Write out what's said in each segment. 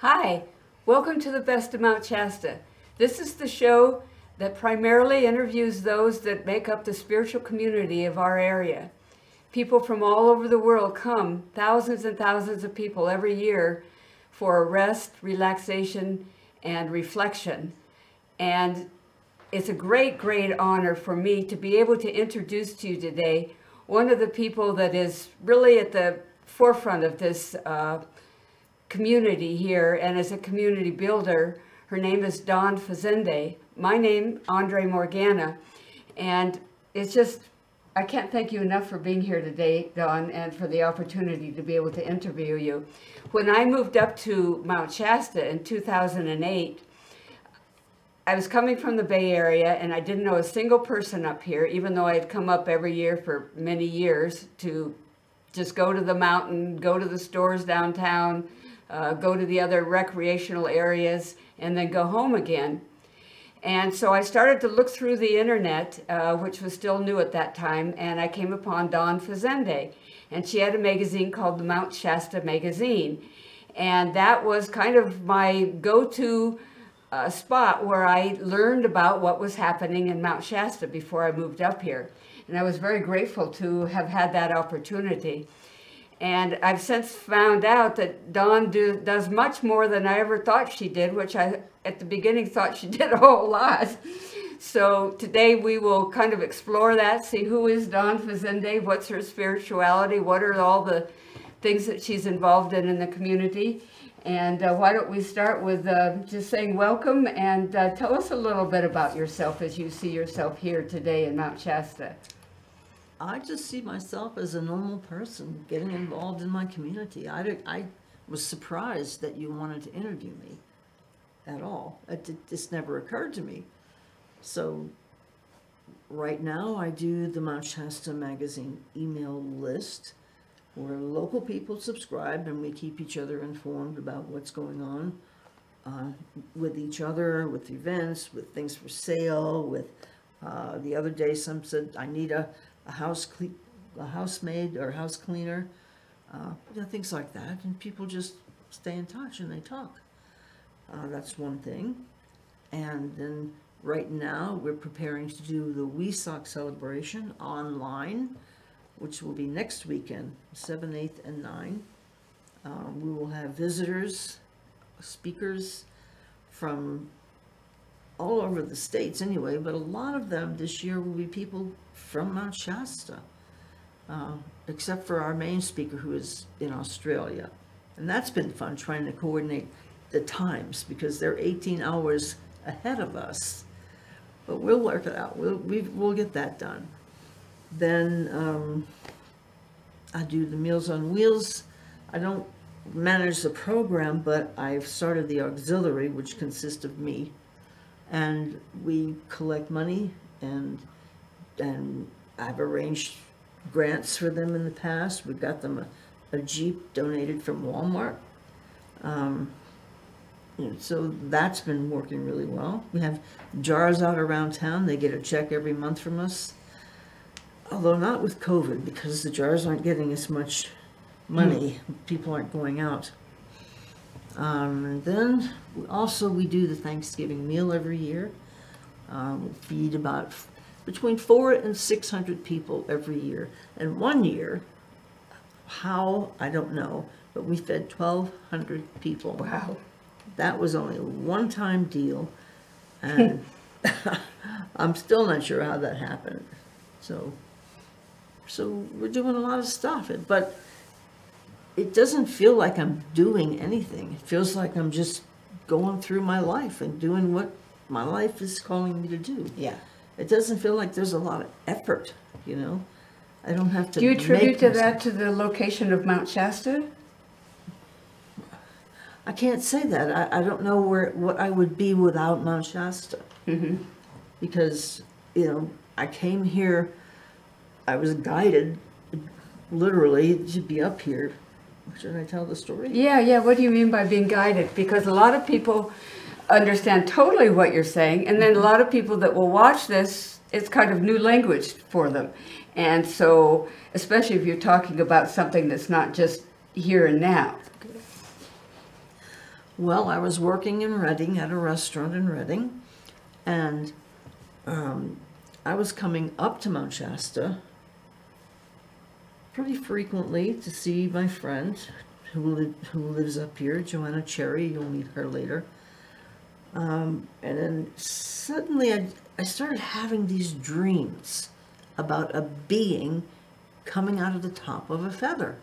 Hi, welcome to the Best of Mt Shasta. This is the show that primarily interviews those that make up the spiritual community of our area. People from all over the world come, thousands and thousands of people every year for rest, relaxation, and reflection. And it's a great, great honor for me to be able to introduce to you today one of the people that is really at the forefront of this community here and as a community builder. Her name is Dawn Fazende. My name, Andrée Morgana. And it's just, I can't thank you enough for being here today, Dawn, and for the opportunity to be able to interview you. When I moved up to Mt Shasta in 2008, I was coming from the Bay Area and I didn't know a single person up here, even though I had come up every year for many years to just go to the mountain, go to the stores downtown, go to the other recreational areas, and then go home again. And so I started to look through the internet, which was still new at that time, and I came upon Dawn Fazende. And she had a magazine called the Mt Shasta Magazine. And that was kind of my go-to spot where I learned about what was happening in Mt Shasta before I moved up here. And I was very grateful to have had that opportunity. And I've since found out that Dawn does much more than I ever thought she did, which I, at the beginning, thought she did a whole lot. So today we will kind of explore that, see who is Dawn Fazende, what's her spirituality, what are all the things that she's involved in the community. And why don't we start with just saying welcome and tell us a little bit about yourself as you see yourself here today in Mt Shasta. I just see myself as a normal person getting involved in my community. I was surprised that you wanted to interview me at all. It just never occurred to me. So right now I do the Mt Shasta Magazine email list where local people subscribe and we keep each other informed about what's going on with each other, with events, with things for sale, with the other day some said I need a housemaid or house cleaner, things like that, and people just stay in touch and they talk. That's one thing. And then right now we're preparing to do the Wesock celebration online, which will be next weekend, 7th, 8th, and 9th. We will have visitors, speakers from all over the states anyway, but a lot of them this year will be people from Mt Shasta, except for our main speaker who is in Australia. And that's been fun, trying to coordinate the times because they're 18 hours ahead of us. But we'll work it out. We'll get that done. Then I do the Meals on Wheels. I don't manage the program, but I've started the auxiliary, which consists of me. And we collect money, and I've arranged grants for them in the past. We got them a Jeep donated from Walmart. So that's been working really well. We have jars out around town. They get a check every month from us. Although not with COVID, because the jars aren't getting as much money. People aren't going out. And then we do the Thanksgiving meal every year. We feed about between 400 and 600 people every year. And one year, how, I don't know, but we fed 1,200 people. Wow. That was only a one-time deal. And I'm still not sure how that happened. So we're doing a lot of stuff. But it doesn't feel like I'm doing anything. It feels like I'm just going through my life and doing what my life is calling me to do. Yeah. It doesn't feel like there's a lot of effort, I don't have to. Do you attribute to that to the location of Mt Shasta? I can't say that. I don't know what I would be without Mt Shasta. Mm-hmm. Because, I came here, I was guided literally to be up here. Should I tell the story? Yeah. What do you mean by being guided? Because a lot of people understand totally what you're saying, and then a lot of people that will watch this, it's kind of new language for them. And so, especially if you're talking about something that's not just here and now. Well, I was working in Reading at a restaurant in Reading, and I was coming up to Mount Shasta pretty frequently to see my friend who lives up here, Joanna Cherry. You'll meet her later. And then suddenly I started having these dreams about a being coming out of the top of a feather.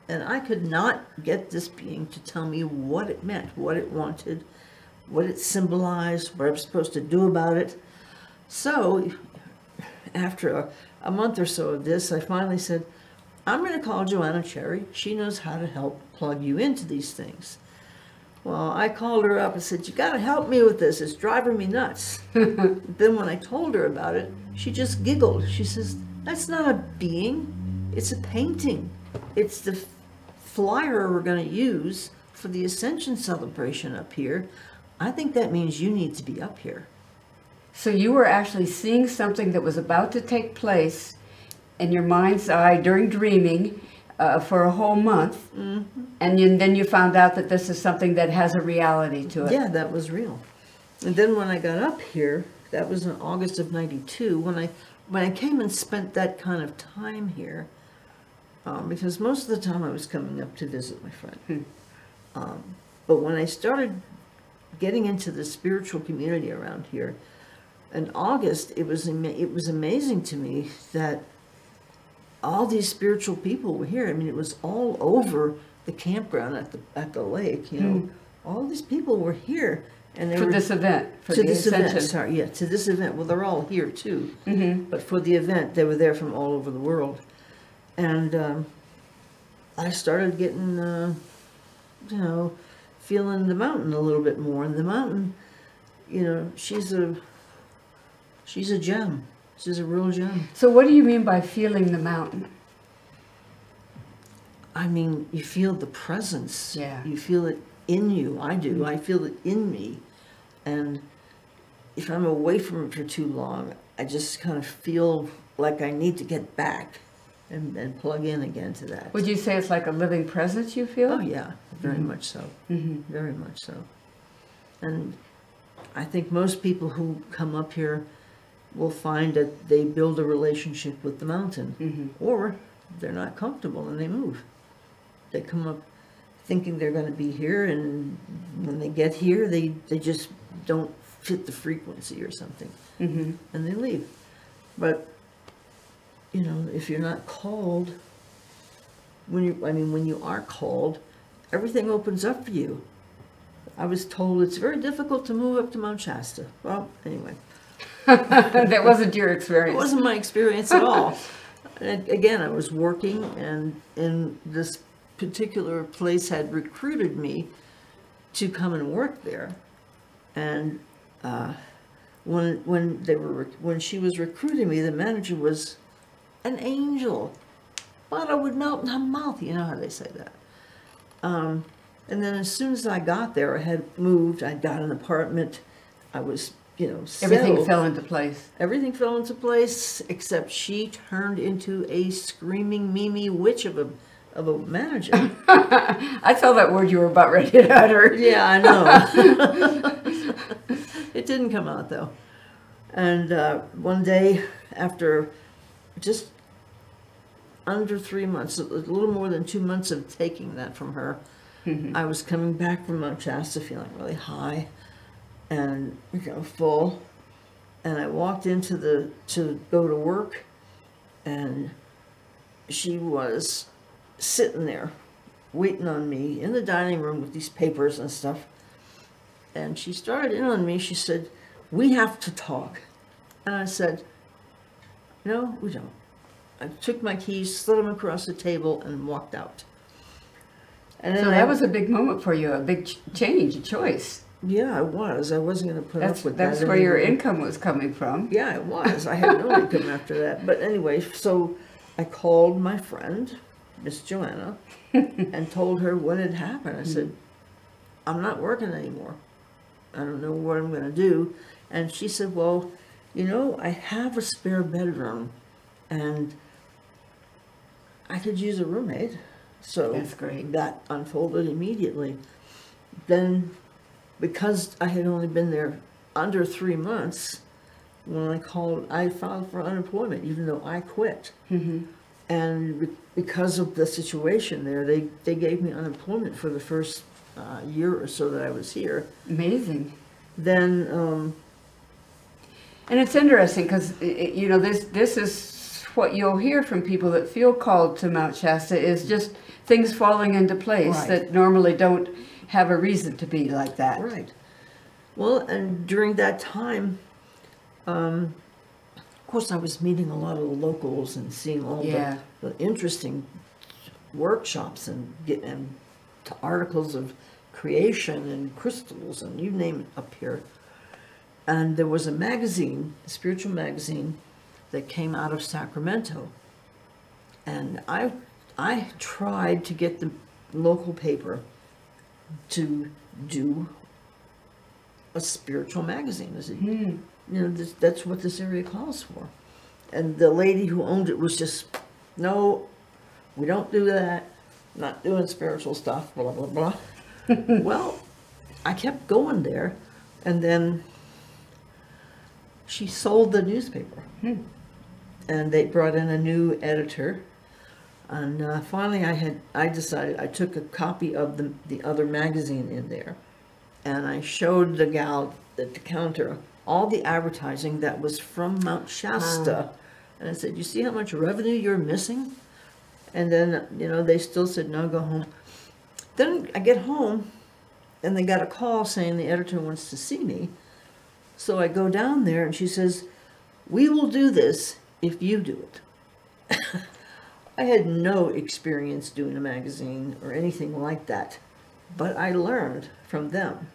And I could not get this being to tell me what it meant, what it wanted, what it symbolized, what I was supposed to do about it. So after a month or so of this, I finally said, I'm going to call Joanna Cherry. She knows how to help plug you into these things. Well, I called her up and said, you got to help me with this. It's driving me nuts. Then when I told her about it, she just giggled. She says, that's not a being. It's a painting. It's the flyer we're going to use for the Ascension celebration up here. I think that means you need to be up here. So you were actually seeing something that was about to take place in your mind's eye during dreaming for a whole month, and then you found out that this is something that has a reality to it. Yeah, that was real. And then when I got up here, that was in August of '92, when I came and spent that kind of time here, because most of the time I was coming up to visit my friend. But when I started getting into the spiritual community around here, in August, it was amazing to me that all these spiritual people were here. I mean, it was all over the campground at the lake. You know, all these people were here, and they were this event, for to the this Ascension. event. Sorry, yeah, to this event. Well, they're all here too, but for the event, they were there from all over the world, and I started getting, you know, feeling the mountain a little bit more. And the mountain, you know, she's a gem. She's a real gem. So what do you mean by feeling the mountain? I mean, you feel the presence. Yeah. You feel it in you. I do. I feel it in me. And if I'm away from it for too long, I just kind of feel like I need to get back and plug in again to that. Would you say it's like a living presence you feel? Oh, yeah. Very much so. Very much so. And I think most people who come up here will find that they build a relationship with the mountain, or they're not comfortable and they move. They come up thinking they're going to be here, and when they get here, they just don't fit the frequency or something, and they leave. But you know, if you're not called, when you are called, everything opens up for you. I was told it's very difficult to move up to Mount Shasta. Well, anyway. That wasn't your experience. It wasn't my experience at all. And again, I was working, and in this particular place had recruited me to come and work there. And when she was recruiting me, the manager was an angel. Butter would melt in her mouth. You know how they say that. And then as soon as I got there, I had moved. I got an apartment. I was, you know, settled. Everything fell into place. Everything fell into place, except she turned into a screaming Mimi witch of a manager. I saw that word you were about ready to utter. Yeah, I know. It didn't come out though. And one day, after just under 3 months, a little more than 2 months of taking that from her, I was coming back from Mount Shasta feeling really high and, you know, full. And I walked into to go to work, and she was sitting there waiting on me in the dining room with these papers and stuff. And she started in on me. She said, "We have to talk." And I said, "No, we don't." I took my keys, slid them across the table, and walked out. And then So that was a big moment for you, a big change, a choice. Yeah, I was. I wasn't going to put up with that. That's where your income was coming from. Yeah, it was. I had no income after that. But anyway, so I called my friend, Miss Joanna, and told her what had happened. I said, "I'm not working anymore. I don't know what I'm going to do." And she said, "Well, you know, I have a spare bedroom, and I could use a roommate." So That's great. that unfolded immediately. then, because I had only been there under 3 months, when I filed for unemployment, even though I quit. Mm-hmm. And because of the situation there, they gave me unemployment for the first year or so that I was here. Amazing. Then, and it's interesting because, you know, this is what you'll hear from people that feel called to Mount Shasta, is just things falling into place Right. that normally don't have a reason to be like that. right. Well, and during that time, of course, I was meeting a lot of the locals and seeing all Yeah. the interesting workshops and getting to articles of creation and crystals and you name it up here. And there was a magazine, a spiritual magazine, that came out of Sacramento. And I tried to get the local paper to do a spiritual magazine. I said, you know, that's what this area calls for. And the lady who owned it was just, no, we don't do that, not doing spiritual stuff, blah, blah, blah. Well, I kept going there, and then she sold the newspaper. And they brought in a new editor. And finally I decided, I took a copy of the other magazine in there, and I showed the gal at the counter all the advertising that was from Mount Shasta. And I said, you see how much revenue you're missing? And then, you know, they still said, no, go home. Then I get home, and they got a call saying the editor wants to see me. So I go down there, and she says, we will do this if you do it. I had no experience doing a magazine or anything like that, but I learned from them.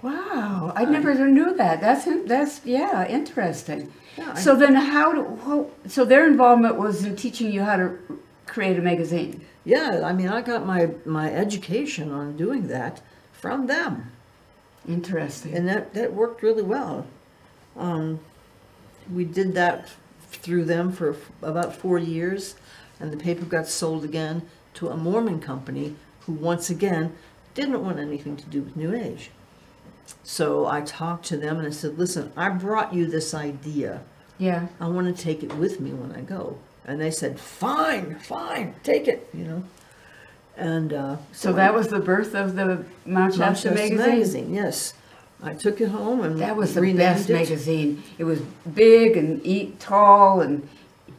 Wow, I never knew that. That's yeah, interesting. Yeah, So then so their involvement was in teaching you how to create a magazine. Yeah, I mean, I got my education on doing that from them. Interesting. And that worked really well. We did that through them for about 4 years, and the paper got sold again to a Mormon company who, once again, didn't want anything to do with New Age. So I talked to them and I said, listen, I brought you this idea. Yeah. I want to take it with me when I go. And they said, fine, take it, you know. And So that was the birth of the Mount Shasta magazine? Yes. I took it home and That was the renamed best it. magazine. It was big and tall, and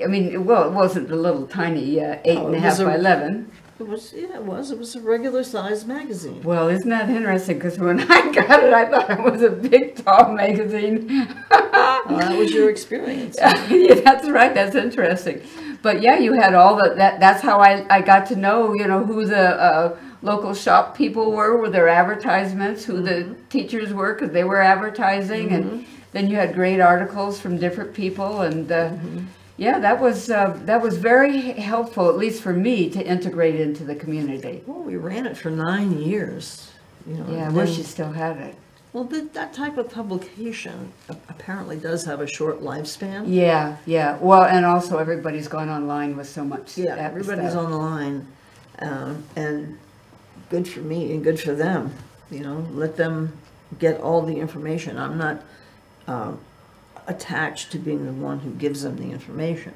I mean, well, it wasn't the little tiny 8.5 by 11. It was, yeah, it was. It was a regular sized magazine. Well, isn't that interesting? Because when I got it, I thought it was a big, tall magazine. Well, that was your experience. Yeah, that's right. That's interesting. But yeah, you had all that's how I got to know, you know, who the local shop people were with their advertisements, who the teachers were because they were advertising, and then you had great articles from different people, and yeah, that was very helpful, at least for me, to integrate into the community. Well, we ran it for 9 years. You know, Yeah, I and wish then- you still had it. Well, that type of publication apparently does have a short lifespan. Yeah, yeah. Well, and also everybody's gone online with so much. Yeah, everybody's on the line, and good for me and good for them. You know, let them get all the information. I'm not attached to being the one who gives them the information.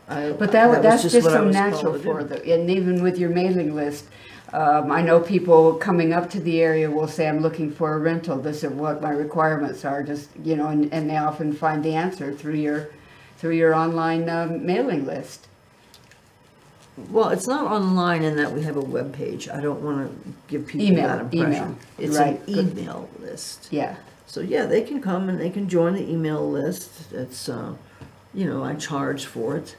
But that's just what I so was natural called to for do. them. And even with your mailing list, I know people coming up to the area will say, I'm looking for a rental. This is what my requirements are. Just, you know, and they often find the answer through your online mailing list. Well, it's not online in that we have a web page. I don't want to give people that impression. Email. It's Right. an email list. Yeah. So yeah, they can come and they can join the email list. It's, you know, I charge for it,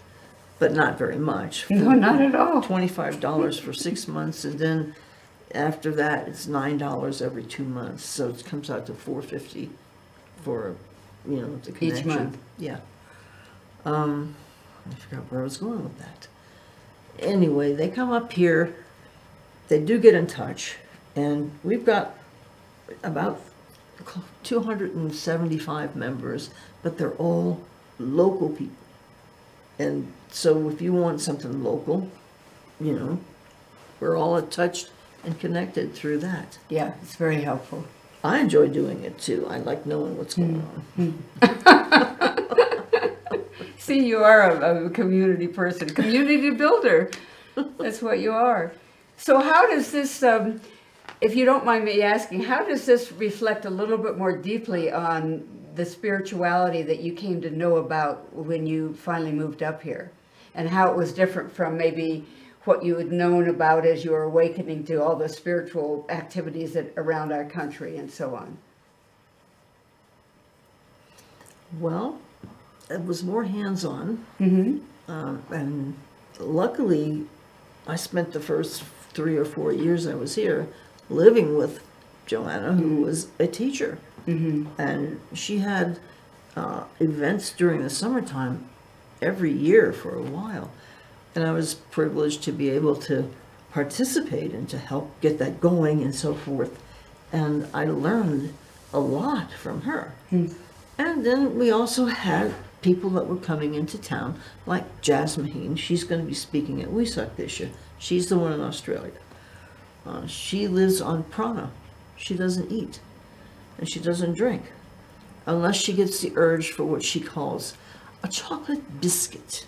but not very much. No, not at all. $25 for 6 months, and then after that, it's $9 every 2 months. So it comes out to $4.50 for, you know, the connection. Each month. Yeah. I forgot where I was going with that. Anyway, they come up here, they do get in touch, and we've got about 275 members, but they're all local people. And so if you want something local, you know, we're all touched and connected through that. Yeah, it's very helpful. I enjoy doing it too. I like knowing what's going on. See, you are a community person, community builder. That's what you are. So how does this, if you don't mind me asking, how does this reflect a little bit more deeply on the spirituality that you came to know about when you finally moved up here? And how it was different from maybe what you had known about as you were awakening to all the spiritual activities around our country and so on? Well, it was more hands-on. Mm-hmm. And luckily, I spent the first 3 or 4 years I was here living with Joanna, who was a teacher. Mm-hmm. And she had events during the summertime every year for a while. And I was privileged to be able to participate and to help get that going and so forth. And I learned a lot from her. Mm. And then we also had people that were coming into town, like Jasmine. She's going to be speaking at WESOC this year. She's the one in Australia. She lives on prana. She doesn't eat, and she doesn't drink, unless she gets the urge for what she calls a chocolate biscuit.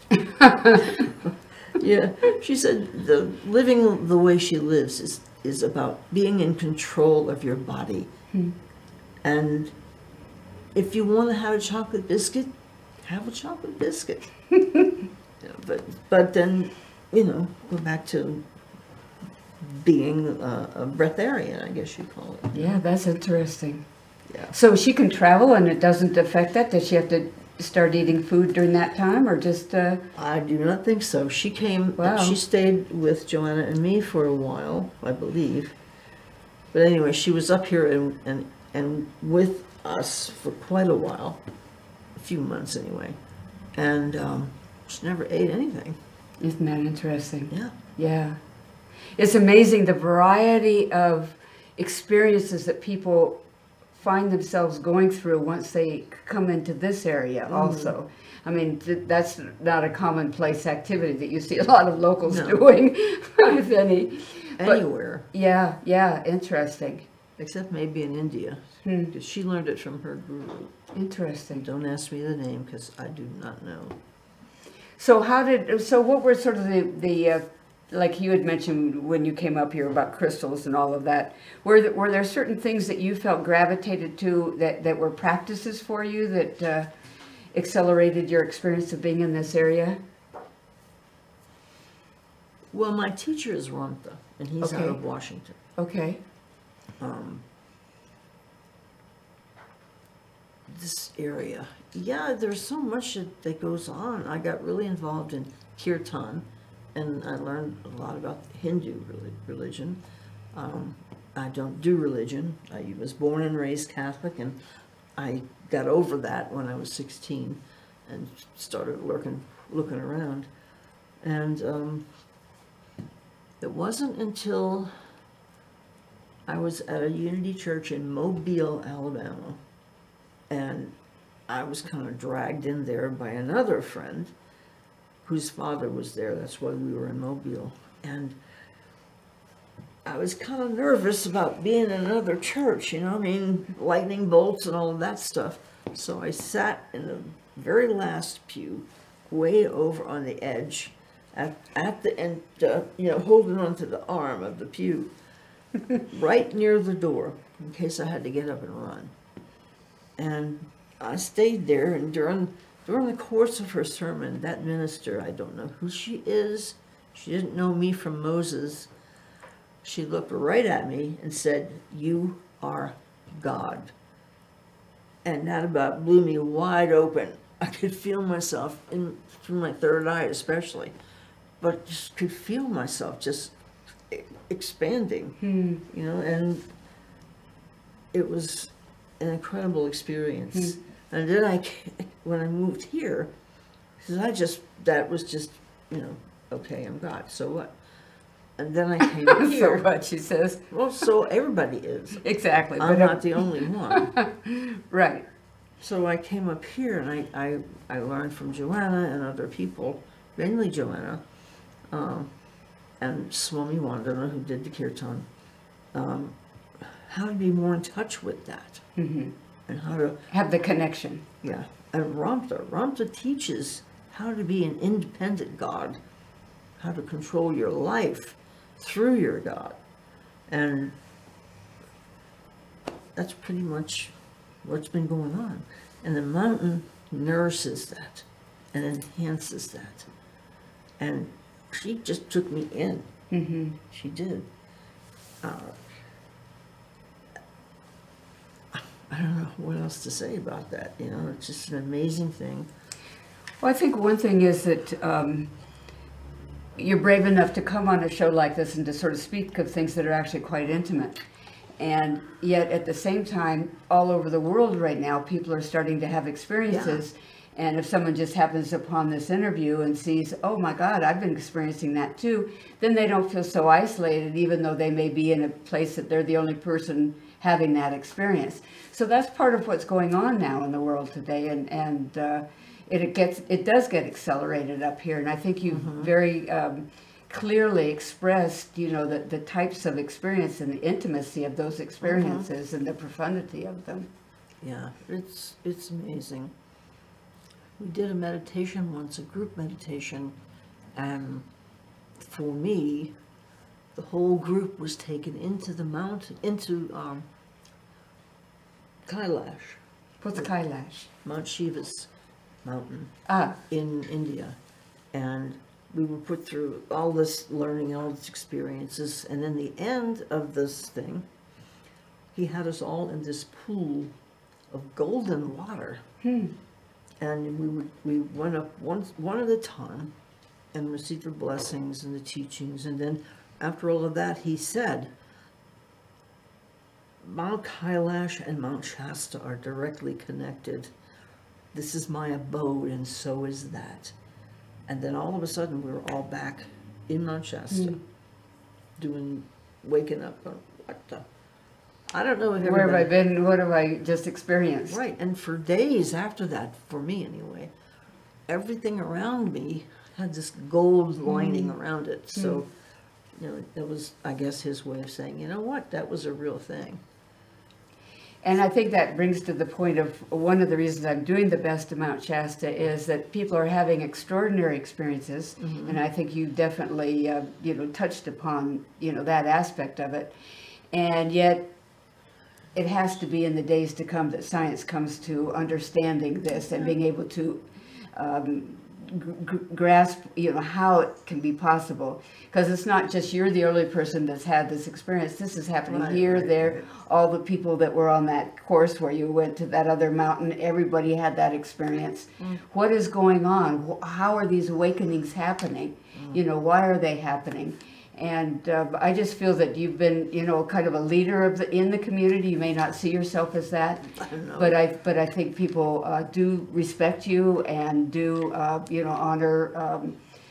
Yeah, she said living the way she lives is about being in control of your body. Mm. And if you want to have a chocolate biscuit, have a chocolate biscuit. But then, go back to being a breatharian, I guess you call it. Yeah, that's interesting. Yeah. So she can travel and it doesn't affect that? Does she have to start eating food during that time, or just... I do not think so. She came, Wow. She stayed with Joanna and me for a while, I believe. But anyway, she was up here and with us for quite a while, a few months anyway. And she never ate anything. Isn't that interesting? Yeah. Yeah. It's amazing the variety of experiences that people find themselves going through once they come into this area also. I mean, that's not a commonplace activity that you see a lot of locals doing, if any. Anywhere. But, yeah, interesting. Except maybe in India, because she learned it from her guru. Interesting. Don't ask me the name, because I do not know. So what were sort of the like you had mentioned when you came up here about crystals and all of that, were there certain things that you felt gravitated to that were practices for you that accelerated your experience of being in this area? Well, my teacher is Ramtha, and he's out of Washington. Okay. This area. Yeah, there's so much that goes on. I got really involved in kirtan, and I learned a lot about Hindu religion. I don't do religion. I was born and raised Catholic, and I got over that when I was 16 and started looking around. And it wasn't until I was at a Unity Church in Mobile, Alabama, and I was kind of dragged in there by another friend whose father was there. That's why we were in Mobile. And I was kind of nervous about being in another church, lightning bolts and all of that stuff. So I sat in the very last pew, way over on the edge, at the end, holding onto the arm of the pew, right near the door, in case I had to get up and run. And I stayed there, and during the course of her sermon, that minister, I don't know who she is, she didn't know me from Moses, she looked right at me and said, "You are God." And that about blew me wide open. I could feel myself, through my third eye especially, but just could feel myself just expanding, and it was an incredible experience. And then when I moved here, that was just, okay, I'm God, so what? And then I came here. So what, she says? Well, so everybody is. Exactly. I'm not the only one. Right. So I came up here, and I learned from Joanna and other people, mainly Joanna, and Swami Wandana, who did the kirtan. how to be more in touch with that, and how to have the connection. Yeah, and Ramtha teaches how to be an independent God, how to control your life through your God, and that's pretty much what's been going on. And the mountain nourishes that and enhances that. And she just took me in. She did. I don't know what else to say about that. You know, it's just an amazing thing. Well, I think one thing is that you're brave enough to come on a show like this and to sort of speak of things that are actually quite intimate. And yet at the same time, all over the world right now, people are starting to have experiences. Yeah. And if someone just happens upon this interview and sees, oh my God, I've been experiencing that too, then they don't feel so isolated, even though they may be in a place that they're the only person having that experience. So that's part of what's going on now in the world today. And it does get accelerated up here. And I think you've very clearly expressed, you know, the types of experience and the intimacy of those experiences and the profundity of them. Yeah, it's amazing. We did a meditation once, a group meditation, and for me, the whole group was taken into the mountain, into Kailash. What's Kailash? Mount Shiva's mountain in India. And we were put through all this learning, all these experiences, and in the end of this thing, he had us all in this pool of golden water. And we went up one at a time and received the blessings and the teachings. And then after all of that, he said, Mount Kailash and Mt Shasta are directly connected. This is my abode, and so is that. And then all of a sudden, we were all back in Mt Shasta, waking up, going, what the? I don't know if where have I been? What have I just experienced? Right, and for days after that, for me anyway, everything around me had this gold lining around it. So, you know, that was, I guess, his way of saying, you know what, that was a real thing. And I think that brings to the point of one of the reasons I'm doing the Best of Mt Shasta is that people are having extraordinary experiences, and I think you definitely, you know, touched upon, you know, that aspect of it, and yet it has to be in the days to come that science comes to understanding this and being able to grasp, you know, how it can be possible. Because it's not just you're the only person that's had this experience. This is happening there. All the people that were on that course where you went to that other mountain, everybody had that experience. What is going on? How are these awakenings happening? You know, why are they happening? And I just feel that you've been, you know, kind of a leader of in the community. You may not see yourself as that, but I think people do respect you and do, you know, honor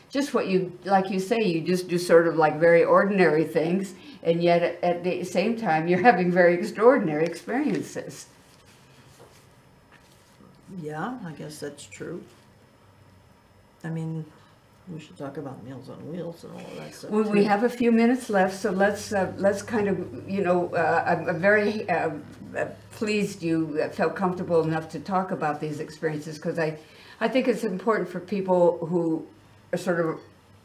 just what you, like you say, you just do sort of like very ordinary things, and yet at the same time you're having very extraordinary experiences. Yeah, I guess that's true. I mean, we should talk about Meals on Wheels and all of that stuff. Well, we have a few minutes left, so let's kind of, you know, I'm very pleased you felt comfortable enough to talk about these experiences, because I think it's important for people who are sort of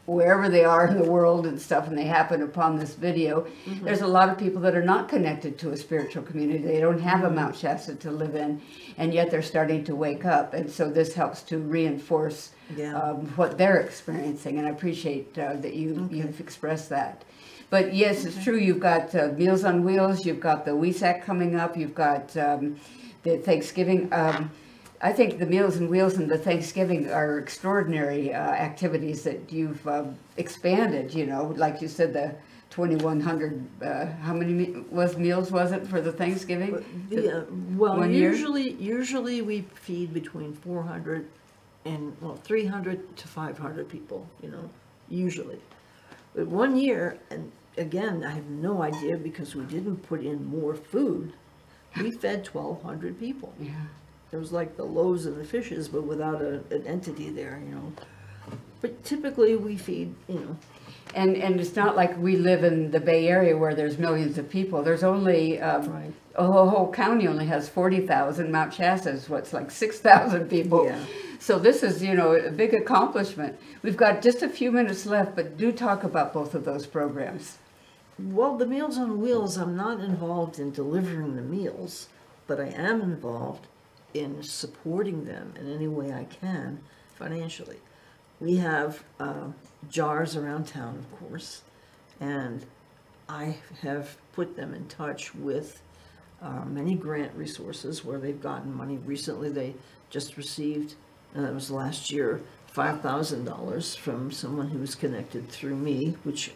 wherever they are in the world and stuff, and they happen upon this video. There's a lot of people that are not connected to a spiritual community. They don't have a Mount Shasta to live in, and yet they're starting to wake up. And so this helps to reinforce what they're experiencing, and I appreciate that you've expressed that. But yes, it's true, you've got Meals on Wheels, you've got the WESAC coming up, you've got the Thanksgiving. I think the Meals on Wheels and the Thanksgiving are extraordinary activities that you've expanded, you know, like you said, the 2,100, how many meals was it for the Thanksgiving? Well, usually we feed between 400 and, well, 300 to 500 people, you know, usually. But one year, and again, I have no idea because we didn't put in more food, we fed 1,200 people. Yeah. It was like the loaves and the fishes, but without an entity there, you know. But typically we feed, you know. And it's not like we live in the Bay Area where there's millions of people. There's only, Right. a whole county only has 40,000. Mount Shasta is what's like 6,000 people. Yeah. So this is, you know, a big accomplishment. We've got just a few minutes left, but do talk about both of those programs. Well, the Meals on Wheels, I'm not involved in delivering the meals, but I am involved in supporting them in any way I can financially. We have jars around town, of course, and I have put them in touch with many grant resources where they've gotten money. Recently, they just received, that was last year, $5,000 from someone who was connected through me, which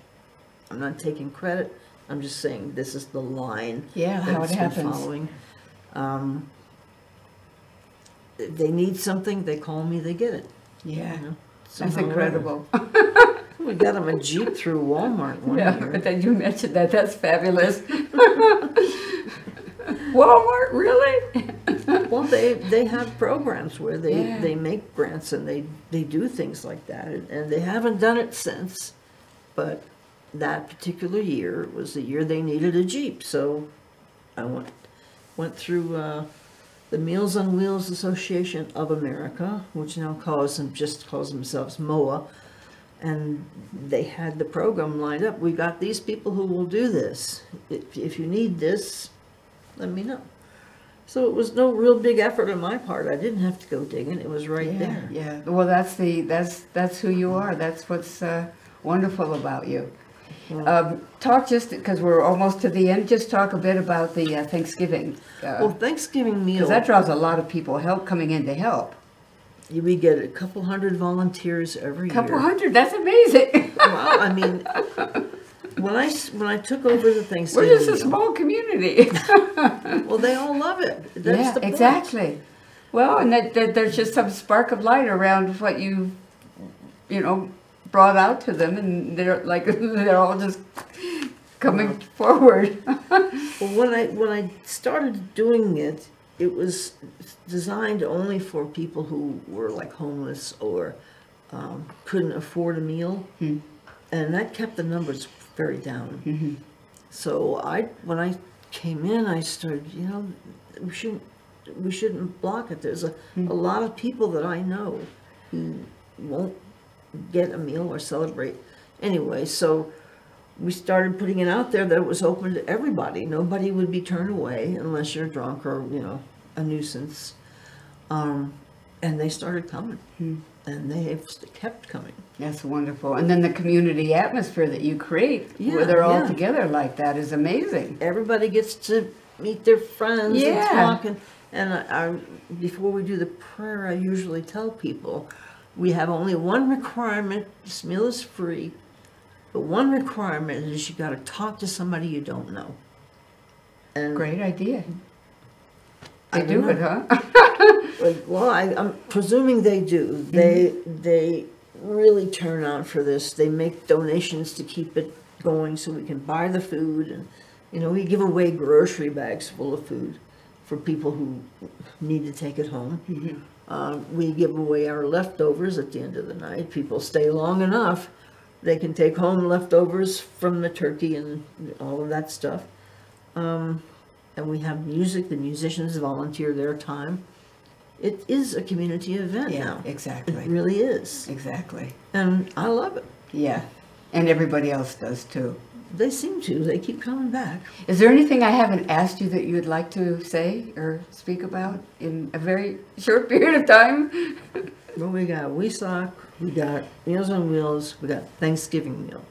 I'm not taking credit. I'm just saying this is the line Yeah, how it it's been happens. following. If they need something, they call me, they get it. Yeah, You know, that's somehow or incredible. other. We got them a Jeep through Walmart one Yeah, year. but then you mentioned that. That's fabulous. Walmart, really? Well, they have programs where Yeah. they make grants and they do things like that. And they haven't done it since, but that particular year was the year they needed a Jeep. So I went through the Meals on Wheels Association of America, which now calls themselves MOA, and they had the program lined up. We got these people who will do this. If you need this, let me know. So it was no real big effort on my part. I didn't have to go digging. It was right there. Yeah. Well, that's who you are. That's what's wonderful about you. Talk just because we're almost to the end. Just talk a bit about the Thanksgiving. Well, Thanksgiving meal. Because that draws a lot of people coming in to help. We get a couple hundred volunteers every year. Couple hundred. That's amazing. Well, I mean, when I took over the Thanksgiving We're just a meal, small community. well, they all love it. That's Yeah, the point. exactly. Well, and that there's just some spark of light around what you know, brought out to them, and they're all just coming forward. Well, when I started doing it, it was designed only for people who were like homeless or couldn't afford a meal, and that kept the numbers very down. So when I came in, I started, you know, we shouldn't block it. There's a lot of people that I know who won't get a meal or celebrate anyway. So we started putting it out there that it was open to everybody. Nobody would be turned away unless you're drunk or, you know, a nuisance. And they started coming, and they have kept coming. That's wonderful. And then the community atmosphere that you create, where they're all Yeah. together like that, is amazing. Everybody gets to meet their friends and Yeah. talk. And before we do the prayer, I usually tell people, we have only one requirement. This meal is free, but one requirement is you got to talk to somebody you don't know. And Great idea. I They don't do it, know. huh? Well, I'm presuming they do. They really turn out for this. They make donations to keep it going so we can buy the food, and you know, we give away grocery bags full of food for people who need to take it home. We give away our leftovers at the end of the night. People stay long enough, they can take home leftovers from the turkey and all of that stuff. And we have music. The musicians volunteer their time. It is a community event now. Exactly. It really is. Exactly. And I love it. Yeah. And everybody else does too. They seem to. They keep coming back. Is there anything I haven't asked you that you would like to say or speak about in a very short period of time? Well, we got WESOC, we got Meals on Wheels, we got Thanksgiving meal.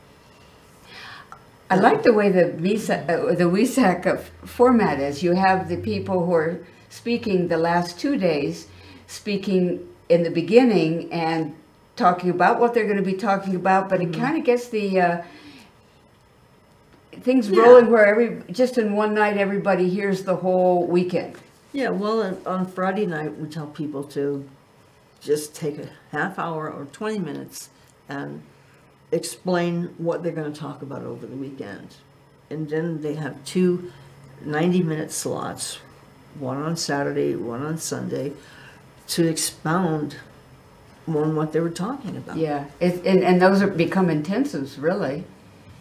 I like the way the WESAC format is. You have the people who are speaking the last 2 days, speaking in the beginning and talking about what they're going to be talking about, but it kind of gets the things rolling where just in one night everybody hears the whole weekend. Yeah, well, on Friday night we tell people to just take a half hour or 20 minutes and explain what they're going to talk about over the weekend. And then they have 2 90-minute slots, one on Saturday, one on Sunday, to expound on what they were talking about. Yeah, and those are become intensives, really.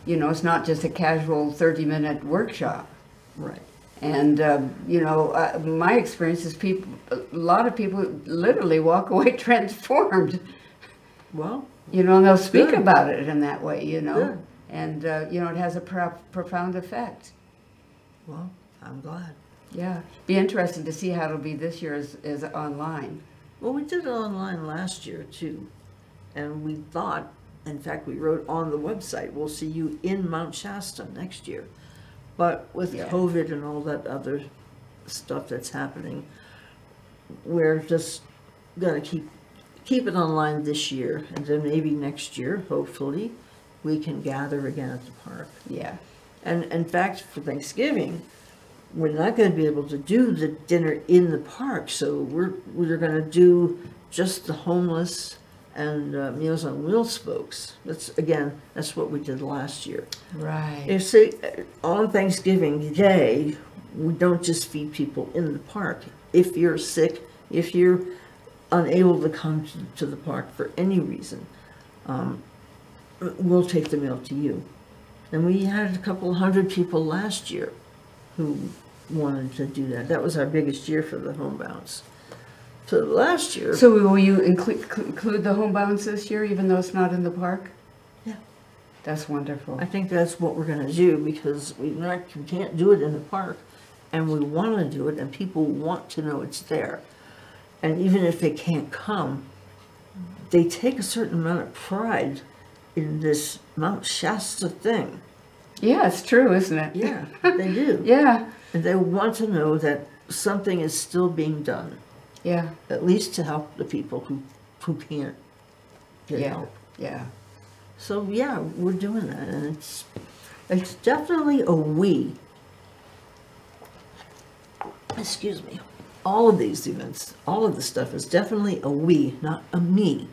You know, it's not just a casual 30-minute workshop. Right. And, you know, my experience is a lot of people literally walk away transformed. Well, you know, and they'll speak good. about it in that way, you know. Good. And, you know, it has a profound effect. Well, I'm glad. Yeah. Be interesting to see how it'll be this year as online. Well, we did it online last year, too. And we thought, in fact, we wrote on the website, we'll see you in Mount Shasta next year. But with COVID and all that other stuff that's happening, we're just going to keep it online this year. And then maybe next year, hopefully, we can gather again at the park. Yeah. And in fact, for Thanksgiving, we're not going to be able to do the dinner in the park. So we're going to do just the homeless and Meals on Wheels folks. That's what we did last year. Right. You see, on Thanksgiving Day, we don't just feed people in the park. If you're sick, if you're unable to come to the park for any reason, we'll take the meal to you. And we had a couple hundred people last year who wanted to do that. That was our biggest year for the homebounds. So last year... So will you include the homebounds this year, even though it's not in the park? Yeah. That's wonderful. I think that's what we're going to do, because we can't do it in the park, and we want to do it, and people want to know it's there. And even if they can't come, they take a certain amount of pride in this Mount Shasta thing. Yeah, it's true, isn't it? Yeah, they do. Yeah. And they want to know that something is still being done. Yeah. At least to help the people who can't get help. Yeah. So yeah, we're doing that, and it's definitely a we. Excuse me. All of these events, all of the stuff is definitely a we, not a me.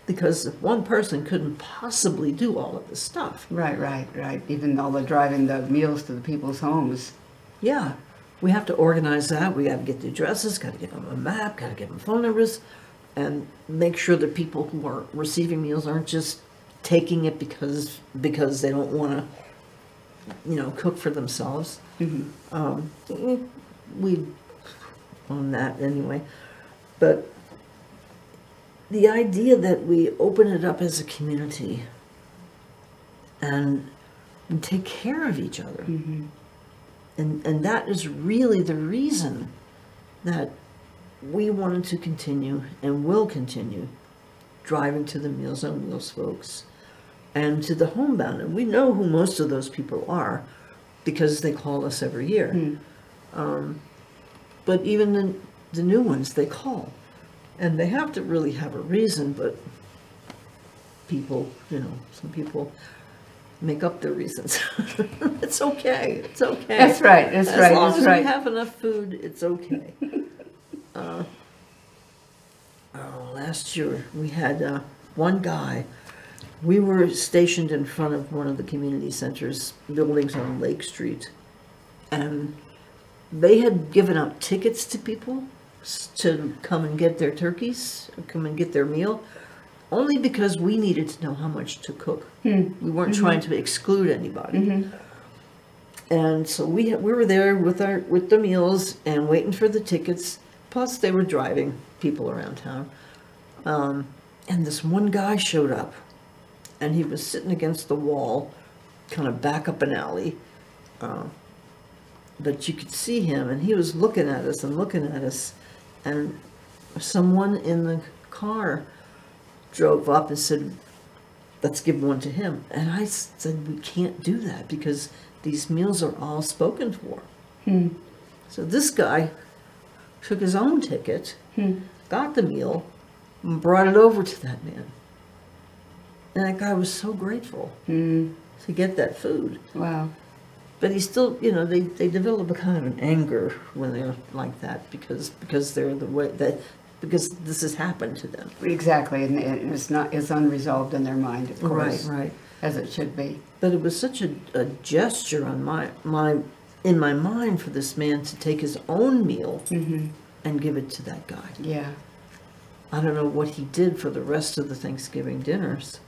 Because if one person couldn't possibly do all of this stuff. Right. Even all the driving the meals to the people's homes. Yeah. We have to organize that. We got to get the addresses, got to give them a map, got to give them phone numbers, and make sure that people who are receiving meals aren't just taking it because they don't want to, cook for themselves. Mm-hmm. We on that anyway. But the idea that we open it up as a community and take care of each other. Mm-hmm. And that is really the reason that we wanted to continue and will continue driving to the Meals on Wheels folks and to the homebound. And we know who most of those people are because they call us every year. But even the new ones, they call. And they have to really have a reason, but people, some people make up their reasons. It's okay. It's okay. That's right. As long as we have enough food, it's okay. Last year we had one guy. We were stationed in front of one of the community centers buildings on Lake Street, and they had given out tickets to people to come and get their turkeys, or come and get their meal, only because we needed to know how much to cook. We weren't trying to exclude anybody. And so we were there with the meals and waiting for the tickets. Plus they were driving people around town. And this one guy showed up, and he was sitting against the wall, kind of back up an alley. But you could see him, and he was looking at us and looking at us. And someone in the car drove up and said, let's give one to him. And I said, we can't do that because these meals are all spoken for. So this guy took his own ticket, got the meal, and brought it over to that man. And that guy was so grateful to get that food. Wow. But he still, they develop a kind of an anger when they're like that because they're the way that, because this has happened to them. Exactly, and it's unresolved in their mind, of course. Right. As it should be. But it was such a gesture on in my mind for this man to take his own meal and give it to that guy. Yeah. I don't know what he did for the rest of the Thanksgiving dinners,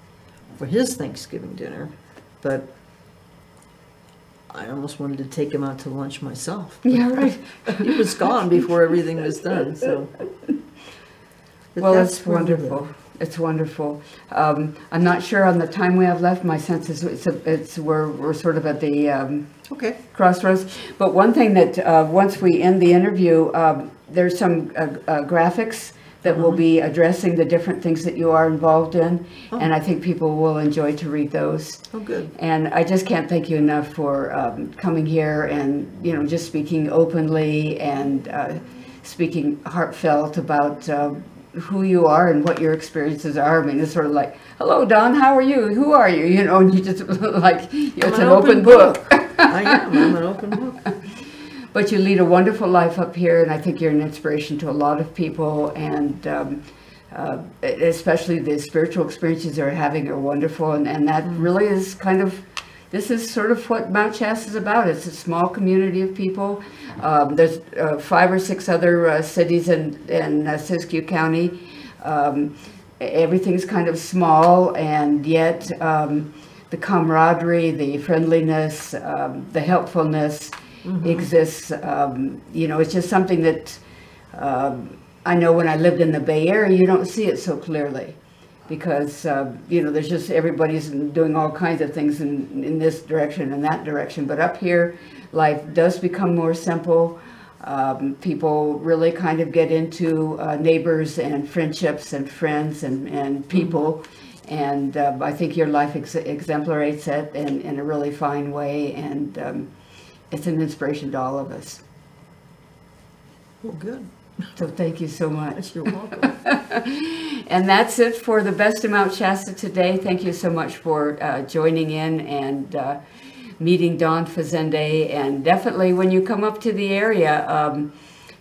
for his Thanksgiving dinner, but I almost wanted to take him out to lunch myself. Yeah, right. He was gone before everything was done, so. But Well, that's it's where we wonderful. live. It's wonderful. I'm not sure on the time we have left. My sense is we're sort of at the Okay. crossroads. But one thing that once we end the interview, there's some graphics that will be addressing the different things that you are involved in, and I think people will enjoy to read those. Oh, good. And I just can't thank you enough for coming here and, you know, just speaking openly and speaking heartfelt about who you are and what your experiences are. I mean, it's sort of like, hello, Don, how are you? Who are you? You know, and you just like, it's an open book. I am. I'm an open book. But you lead a wonderful life up here, and I think you're an inspiration to a lot of people, and especially the spiritual experiences they're having are wonderful, and that really is kind of, this is sort of what Mount Shasta is about. It's a small community of people. There's 5 or 6 other cities in Siskiyou County. Everything's kind of small, and yet the camaraderie, the friendliness, the helpfulness exists. You know, it's just something that I know when I lived in the Bay Area, you don't see it so clearly. Because, you know, there's just, everybody's doing all kinds of things in this direction and that direction. But up here, life does become more simple. People really kind of get into neighbors and friendships and friends and people. And I think your life exemplifies it in a really fine way. And it's an inspiration to all of us. Well, good. So thank you so much. You're welcome. And that's it for the Best of Mount Shasta today. Thank you so much for joining in and meeting Dawn Fazende. And definitely when you come up to the area,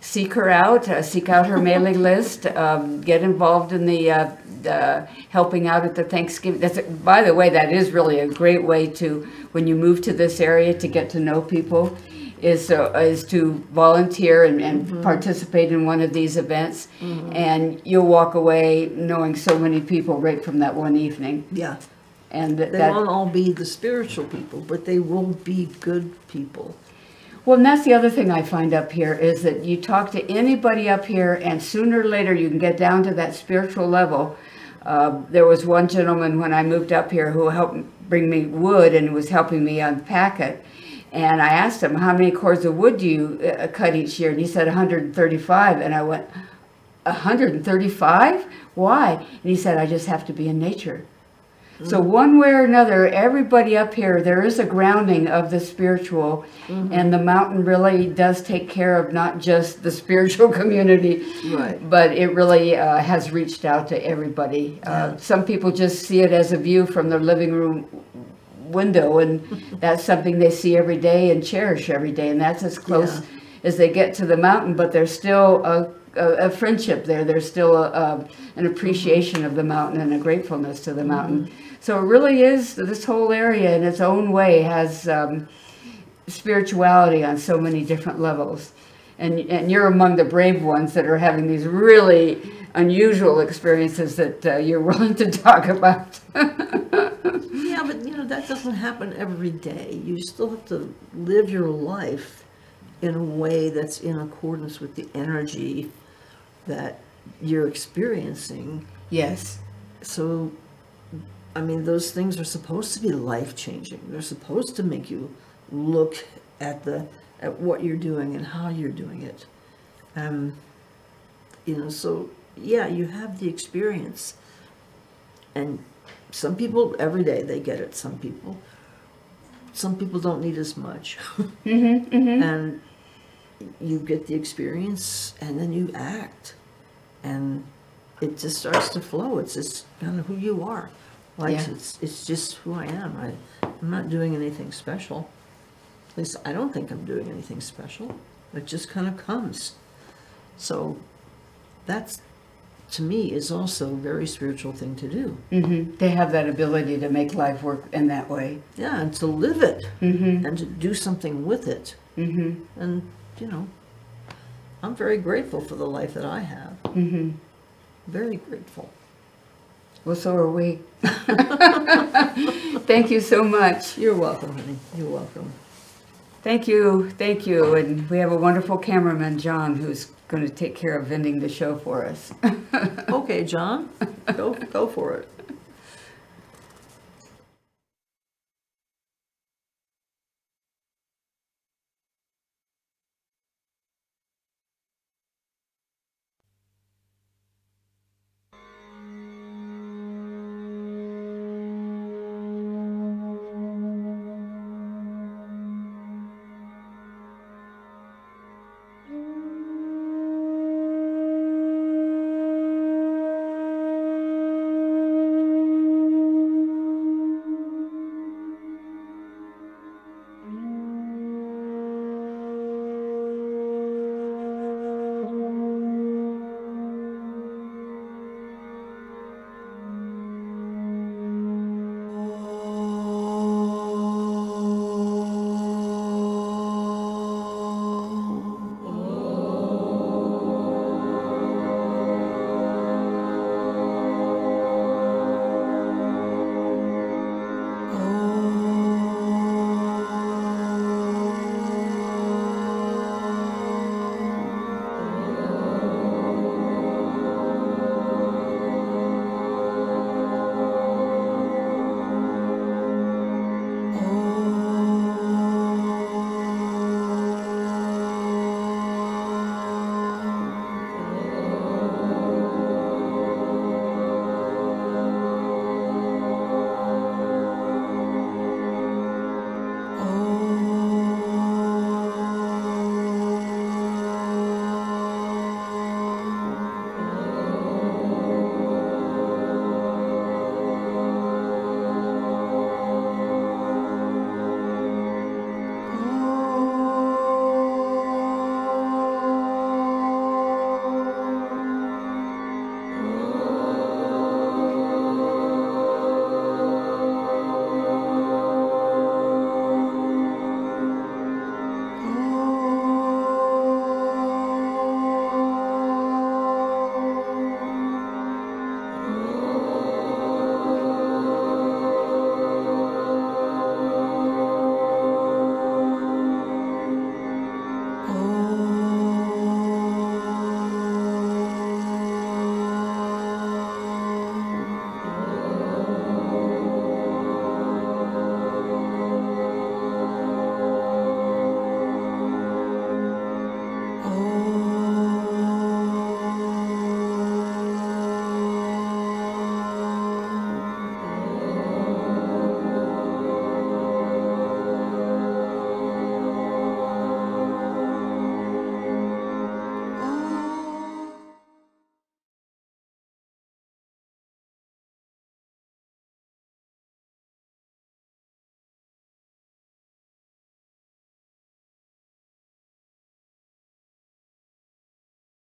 seek her out, seek out her mailing list, get involved in the helping out at the Thanksgiving. By the way, that is really a great way to, when you move to this area, to get to know people. Is to volunteer and participate in one of these events, and you'll walk away knowing so many people right from that one evening. Yeah. And They won't all be the spiritual people, but they will be good people. Well, and that's the other thing I find up here is that you talk to anybody up here, and sooner or later you can get down to that spiritual level. There was one gentleman when I moved up here who helped bring me wood and was helping me unpack it. And I asked him, how many cords of wood do you cut each year? And he said 135. And I went, 135? Why? And he said, I just have to be in nature. So one way or another, everybody up here, there is a grounding of the spiritual. And the mountain really does take care of not just the spiritual community, but it really has reached out to everybody. Some people just see it as a view from their living room window, and that's something they see every day and cherish every day, and that's as close as they get to the mountain. But there's still a friendship there. There's still an appreciation of the mountain and a gratefulness to the mountain. So it really is, this whole area in its own way has spirituality on so many different levels, and you're among the brave ones that are having these really unusual experiences that you're willing to talk about. Yeah, but you know, that doesn't happen every day. You still have to live your life in a way that's in accordance with the energy that you're experiencing. Yes. So, I mean, those things are supposed to be life-changing. They're supposed to make you look at what you're doing and how you're doing it. You know, so yeah, you have the experience, and some people every day they get it. Some people don't need as much. And you get the experience, and then you act, and it just starts to flow. It's just kind of who you are. Like it's just who I am. I'm not doing anything special. At least I don't think I'm doing anything special. It just kind of comes. So that's, to me, is also a very spiritual thing to do. They have that ability to make life work in that way. Yeah, and to live it, and to do something with it. And, you know, I'm very grateful for the life that I have. Very grateful. Well, so are we. Thank you so much. You're welcome, honey. You're welcome. Thank you. Thank you. And we have a wonderful cameraman, John, who's going to take care of ending the show for us. Okay, John, go for it.